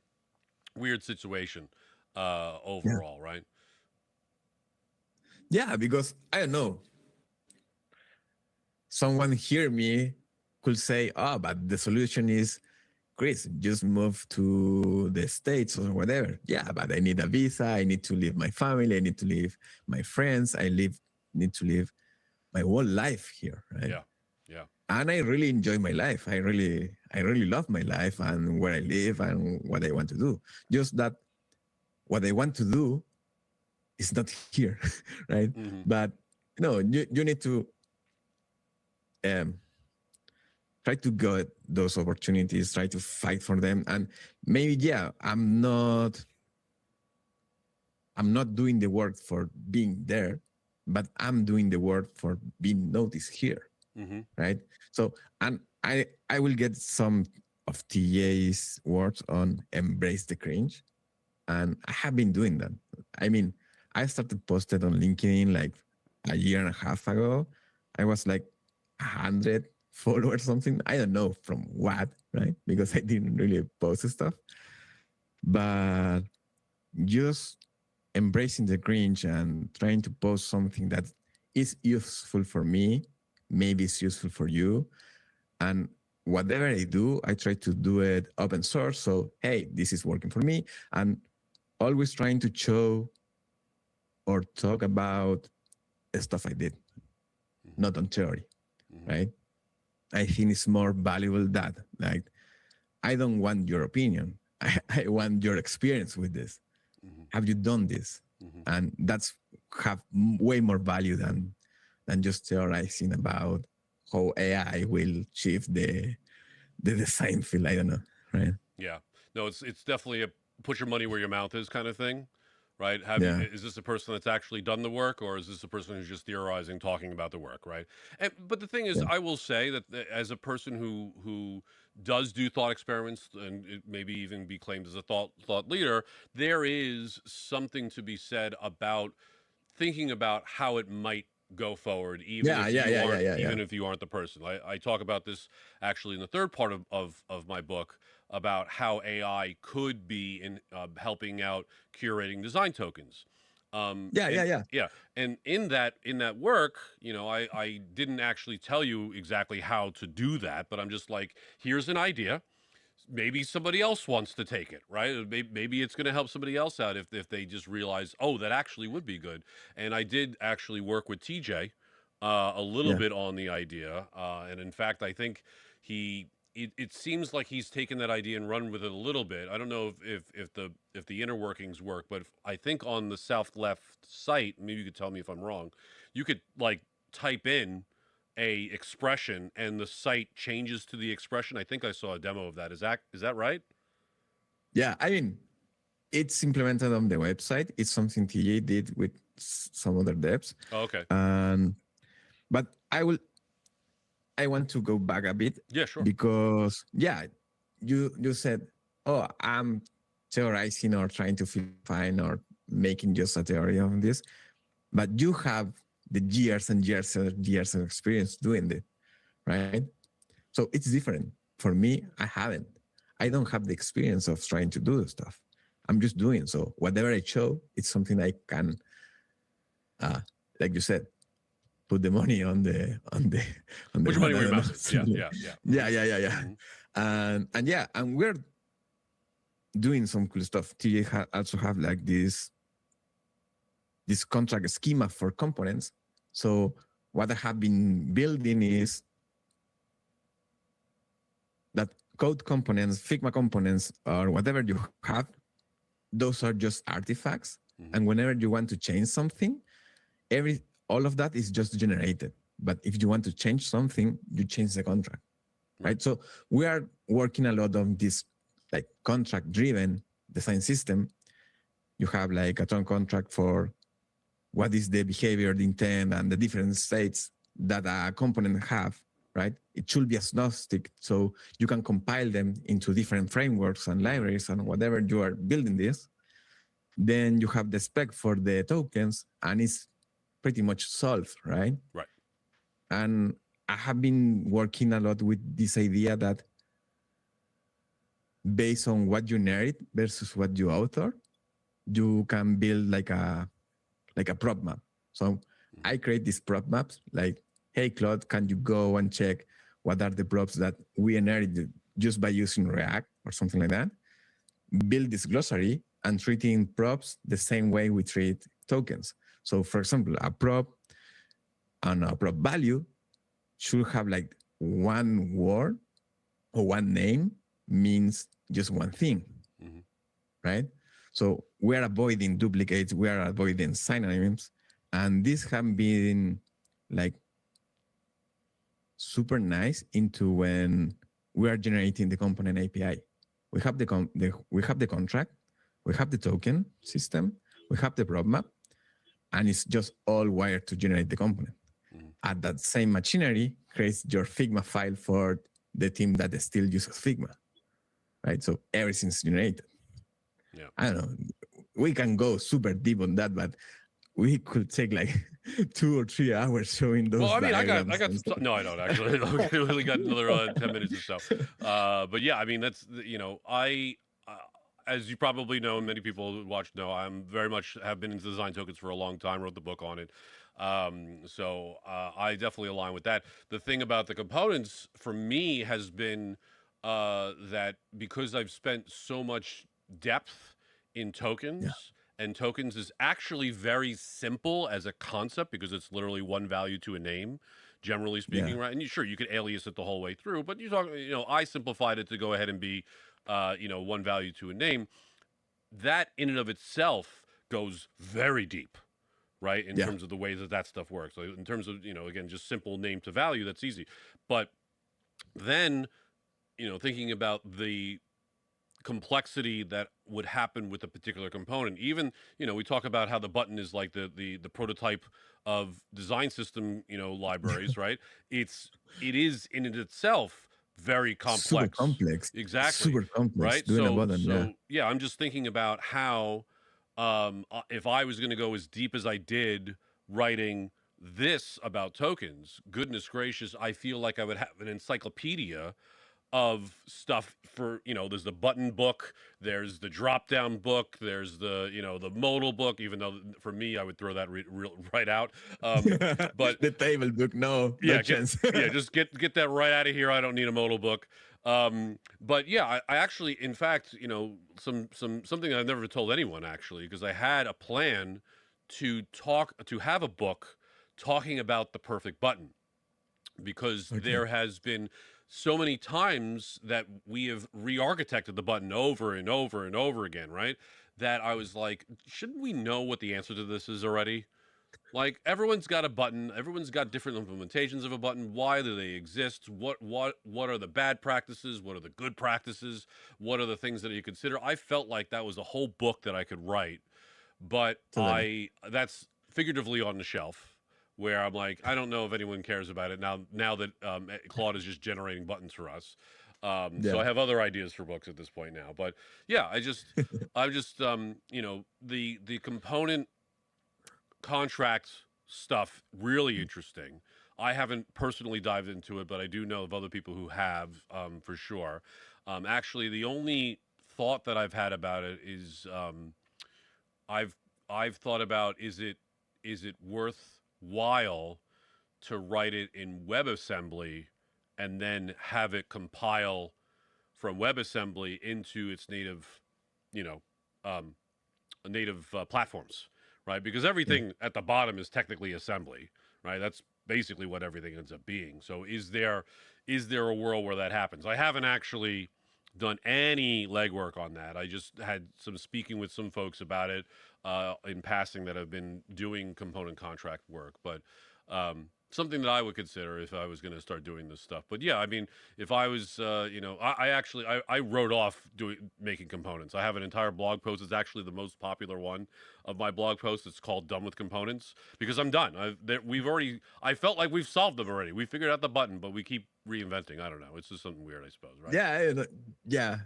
weird situation overall, right? Yeah, because I don't know. Someone hear me could say, "Oh, but the solution is, Chris, just move to the States or whatever." Yeah, but I need a visa. I need to leave my family. I need to leave my friends. Need to live my whole life here, right? Yeah. And I really enjoy my life. I really love my life and where I live and what I want to do. Just that what I want to do is not here, right? But you need to try to get those opportunities, try to fight for them. And maybe, I'm not doing the work for being there, but I'm doing the work for being noticed here, right? So, and I will get some of TA's words on embrace the cringe, and I have been doing that. I mean, I started posted on LinkedIn like a year and a half ago. I was like 100 followers, something. I don't know from what, right? Because I didn't really post stuff. But just embracing the cringe and trying to post something that is useful for me, maybe it's useful for you. And whatever I do, I try to do it open source. So, hey, this is working for me. And always trying to show or talk about the stuff I did, not on theory, right? I think it's more valuable that, like, I don't want your opinion. I want your experience with this. Have you done this? And that's have way more value than just theorizing about how AI will shift the design field. I don't know, right? Yeah. No, it's definitely a put your money where your mouth is kind of thing, right? Is this a person that's actually done the work, or is this a person who's just theorizing, talking about the work, right? But the thing is, I will say that as a person who does do thought experiments and it maybe even be claimed as a thought leader, there is something to be said about thinking about how it might go forward, even if you aren't the person. I talk about this actually in the third part of my book about how AI could be in helping out curating design tokens. Yeah. And in that work, I didn't actually tell you exactly how to do that, but I'm just like, here's an idea. Maybe somebody else wants to take it, right? Maybe it's going to help somebody else out if they just realize, oh, that actually would be good. And I did actually work with TJ a little bit on the idea. And in fact, I think it seems like he's taken that idea and run with it a little bit. I don't know if the inner workings work, but I think on the South Left site, maybe you could tell me if I'm wrong, you could like type in a expression and the site changes to the expression. I think I saw a demo of that. Is that right? Yeah, I mean, it's implemented on the website. It's something TJ did with some other devs. Oh, okay. But I want to go back a bit. Yeah, sure. Because you said, oh, I'm theorizing or trying to feel fine or making just a theory on this, but you have the years and years and years of experience doing it, right? So it's different. For me, I haven't. I don't have the experience of trying to do the stuff. I'm just doing. So whatever I show, it's something I can, like you said, put the money on the put your money where your mouth is. Yeah. And we're doing some cool stuff. TJ also have like this contract schema for components. So what I have been building is that code components, Figma components, or whatever you have, those are just artifacts. And whenever you want to change something, all of that is just generated. But if you want to change something, you change the contract, right? So we are working a lot on this like contract-driven design system. You have like a ton contract for what is the behavior, the intent, and the different states that a component have, right? It should be agnostic, so you can compile them into different frameworks and libraries and whatever you are building this. Then you have the spec for the tokens, and it's pretty much solved, right? Right. And I have been working a lot with this idea that based on what you narrate versus what you author, you can build like a prop map. So I create these prop maps like, hey, Claude, can you go and check what are the props that we inherited just by using React or something like that? Build this glossary and treating props the same way we treat tokens. So for example, a prop and a prop value should have like one word or one name means just one thing, right? So we're avoiding duplicates, we are avoiding synonyms, and this have been like super nice into when we are generating the component API. We have the contract, we have the token system, we have the prop map, and it's just all wired to generate the component. At that same machinery creates your Figma file for the team that still uses Figma, right? So everything's generated. Yeah. I don't know. We can go super deep on that, but we could take like 2 or 3 hours showing those Well, I mean, diagrams. no, I don't actually. We only got another 10 minutes or so. But yeah, I mean, that's, as you probably know, and many people who watch know, I'm very much have been into design tokens for a long time, wrote the book on it. So I definitely align with that. The thing about the components for me has been that because I've spent so much depth in tokens, and tokens is actually very simple as a concept because it's literally one value to a name, generally speaking, right? And sure, you could alias it the whole way through, but I simplified it to go ahead and be, one value to a name. That in and of itself goes very deep, right? In terms of the way that that stuff works. So in terms of, again, just simple name to value, that's easy. But then, thinking about the complexity that would happen with a particular component. Even, we talk about how the button is like the prototype of design system, libraries, right? It is in it itself very complex. Super complex. Exactly. Super complex. Right. Doing a button, yeah, I'm just thinking about how if I was going to go as deep as I did writing this about tokens, goodness gracious, I feel like I would have an encyclopedia of stuff for, there's the button book, there's the drop down book, there's the, the modal book, even though for me, I would throw that right out. But the table book, no chance. Just get that right out of here. I don't need a modal book. But yeah, I actually, in fact, something I've never told anyone actually, because I had a plan to have a book talking about the perfect button, because there has been so many times that we have re-architected the button over and over and over again, right? That I was like, shouldn't we know what the answer to this is already? Like, everyone's got a button, everyone's got different implementations of a button. Why do they exist? What are the bad practices? What are the good practices? What are the things that you consider? I felt like that was a whole book that I could write, but that's figuratively on the shelf, where I'm like, I don't know if anyone cares about it now that Claude is just generating buttons for us. So I have other ideas for books at this point now. But yeah, I'm just the component contract stuff, really interesting. I haven't personally dived into it, but I do know of other people who have, for sure. Actually, the only thought that I've had about it is I've thought about, is it worthwhile to write it in WebAssembly and then have it compile from WebAssembly into its native, platforms, right? Because everything at the bottom is technically assembly, right? That's basically what everything ends up being. So is there a world where that happens? I haven't actually done any legwork on that. I just had some speaking with some folks about it in passing that have been doing component contract work, but something that I would consider if I was going to start doing this stuff. But yeah, I mean, if I was, I wrote off making components. I have an entire blog post. It's actually the most popular one of my blog posts. It's called "Done with Components" because I'm done. I felt like we've solved them already. We figured out the button, but we keep reinventing. I don't know. It's just something weird, I suppose, right? Yeah.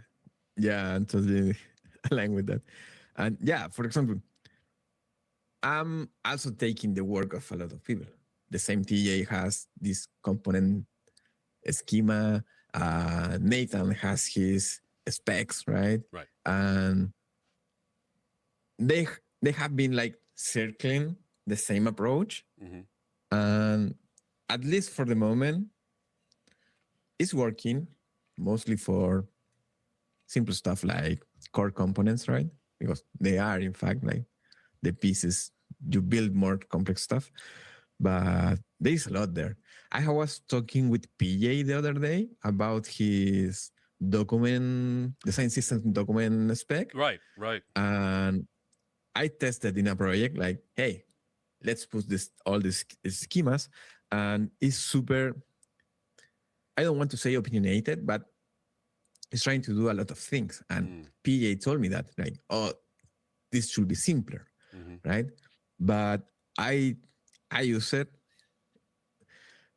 I'm totally aligned with that. And yeah, for example, I'm also taking the work of a lot of people. The same TA has this component schema. Nathan has his specs, right? Right. And they have been like circling the same approach. And at least for the moment, it's working mostly for simple stuff like core components, right? Because they are, in fact, like the pieces you build more complex stuff. But there's a lot there. I was talking with PJ the other day about his design system document spec. Right. And I tested in a project like, hey, let's put all these schemas. And it's super, I don't want to say opinionated, but it's trying to do a lot of things. And PJ told me that, like, oh, this should be simpler, right? But I use it,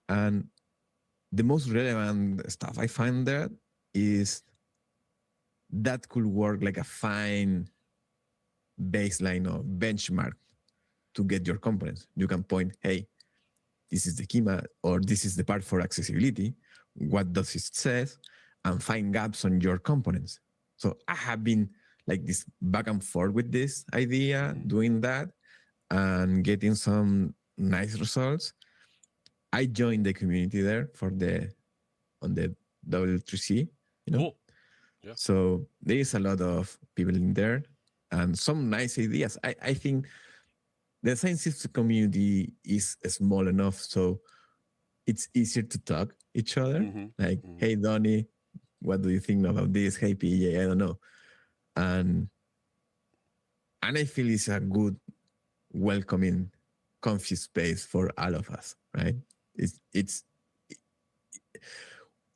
and the most relevant stuff I find there is that could work like a fine baseline or benchmark to get your components. You can point, hey, this is the schema, or this is the part for accessibility. What does it say? And find gaps on your components. So I have been like this back and forth with this idea, doing that and getting some nice results. I joined the community there on the W3C, you know. Cool. Yeah. So there is a lot of people in there and some nice ideas. I think the science system community is small enough so it's easier to talk each other. Like, hey, Donnie, what do you think about this? Hey, PJ, I don't know. And I feel it's a good, welcoming, comfy space for all of us, right? It's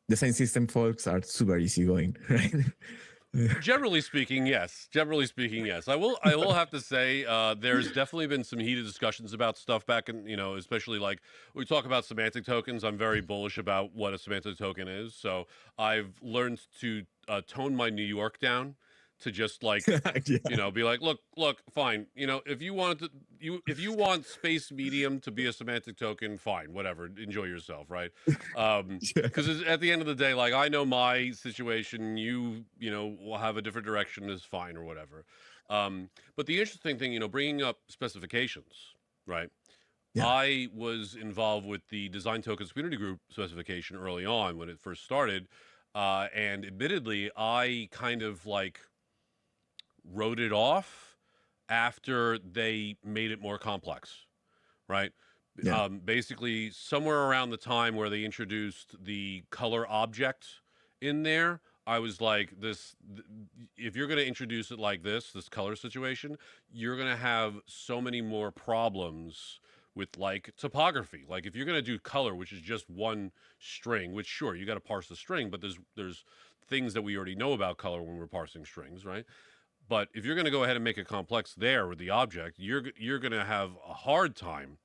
the science system folks are super easygoing, right? Generally speaking, yes. Generally speaking, yes. I will have to say, there's definitely been some heated discussions about stuff back in, especially like we talk about semantic tokens. I'm very bullish about what a semantic token is. So I've learned to tone my New York down to just like, Yeah. be like, look, fine. If you want space medium to be a semantic token, fine, whatever, enjoy yourself, right? Because at the end of the day, like I know my situation, you will have a different direction is fine or whatever. But the interesting thing, bringing up specifications, right? Yeah. I was involved with the design tokens community group specification early on when it first started. And admittedly, I kind of like wrote it off after they made it more complex, right? Yeah. Basically, somewhere around the time where they introduced the color object in there, I was like, if you're going to introduce it like this color situation, you're going to have so many more problems with like topography. Like if you're going to do color, which is just one string, which sure, you got to parse the string, but there's things that we already know about color when we're parsing strings, right? But if you're going to go ahead and make it complex there with the object, you're going to have a hard time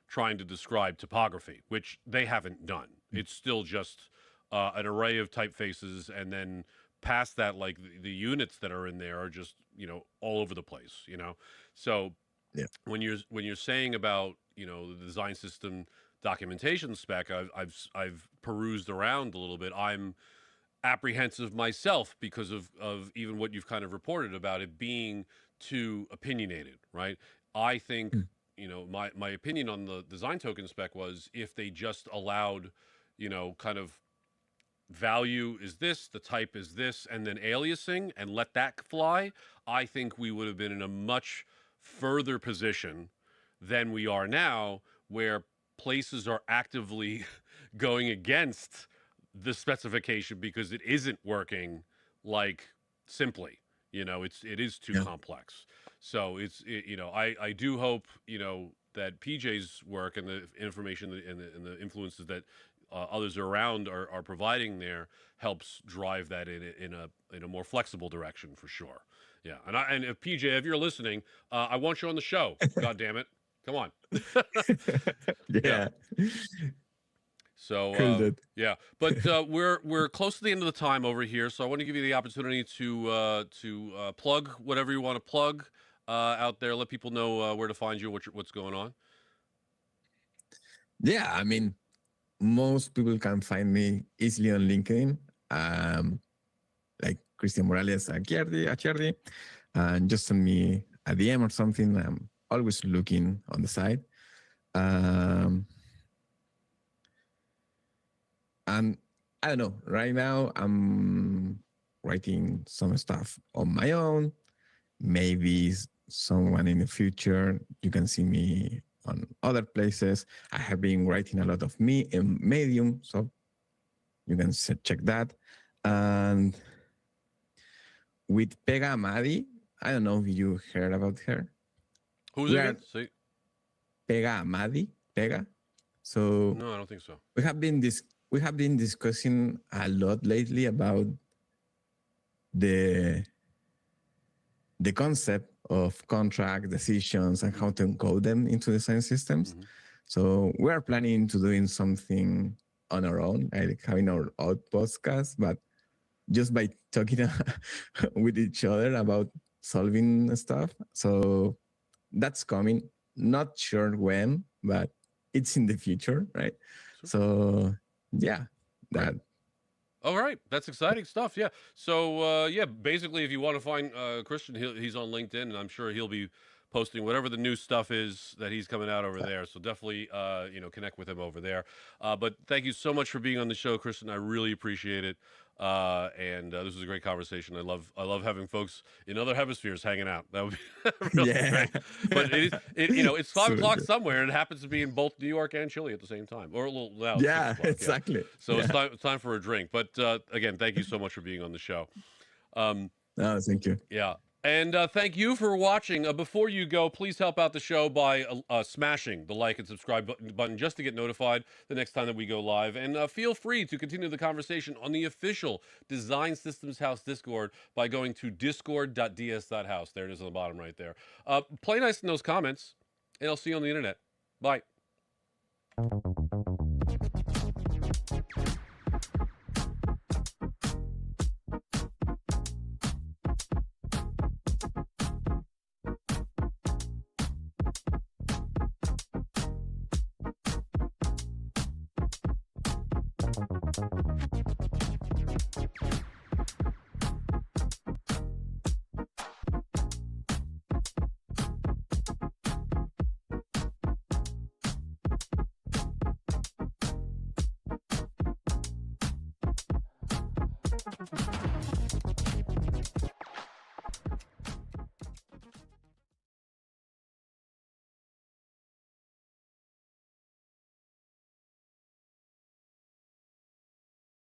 trying to describe topography, which they haven't done. It's still just an array of typefaces, and then past that, like the units that are in there are just all over the place. So when you're saying about the design system documentation spec, I've perused around a little bit. I'm apprehensive myself because of even what you've kind of reported about it being too opinionated, right? I think my opinion on the design token spec was if they just allowed kind of value is this, the type is this, and then aliasing and let that fly, I think we would have been in a much further position than we are now, where places are actively going against the specification because it isn't working like simply. It is too complex. So I do hope that PJ's work and the information and the influences that others around are providing there helps drive that in a more flexible direction for sure. Yeah, and if PJ, if you're listening, I want you on the show. God damn it, come on. Yeah. So Cool, yeah, but we're close to the end of the time over here, so I want to give you the opportunity to plug whatever you want to plug out there. Let people know where to find you, what's going on. Yeah, I mean, most people can find me easily on LinkedIn, like Cristian Morales Acierdi, and just send me a DM or something. I'm always looking on the side. And I don't know, right now I'm writing some stuff on my own. Maybe someone in the future, you can see me on other places. I have been writing a lot of me in Medium, so you can check that. And with Pega Amadi, I don't know if you heard about her. Who's it again? See? Pega Amadi, Pega. So no, I don't think so. We have been discussing a lot lately about the concept of contract decisions and how to encode them into design systems. So we're planning to doing something on our own, like having our own podcast, but just by talking with each other about solving stuff. So that's coming. Not sure when, but it's in the future, right? Super. So yeah, Great. that. All right, that's exciting stuff. Yeah. So yeah, basically, if you want to find Christian, he's on LinkedIn, and I'm sure he'll be posting whatever the new stuff is that he's coming out over there. So definitely, connect with him over there. But thank you so much for being on the show, Christian. I really appreciate it. And this was a great conversation. I love having folks in other hemispheres hanging out. That would be really great. But it's 5 o'clock somewhere, and it happens to be in both New York and Chile at the same time, or a little now. Yeah, exactly. Yeah. So it's time for a drink. But again, thank you so much for being on the show. No, thank you. Yeah. And thank you for watching. Before you go, please help out the show by smashing the like and subscribe button just to get notified the next time that we go live. And feel free to continue the conversation on the official Design Systems House Discord by going to discord.ds.house. There it is on the bottom right there. Play nice in those comments, and I'll see you on the internet. Bye.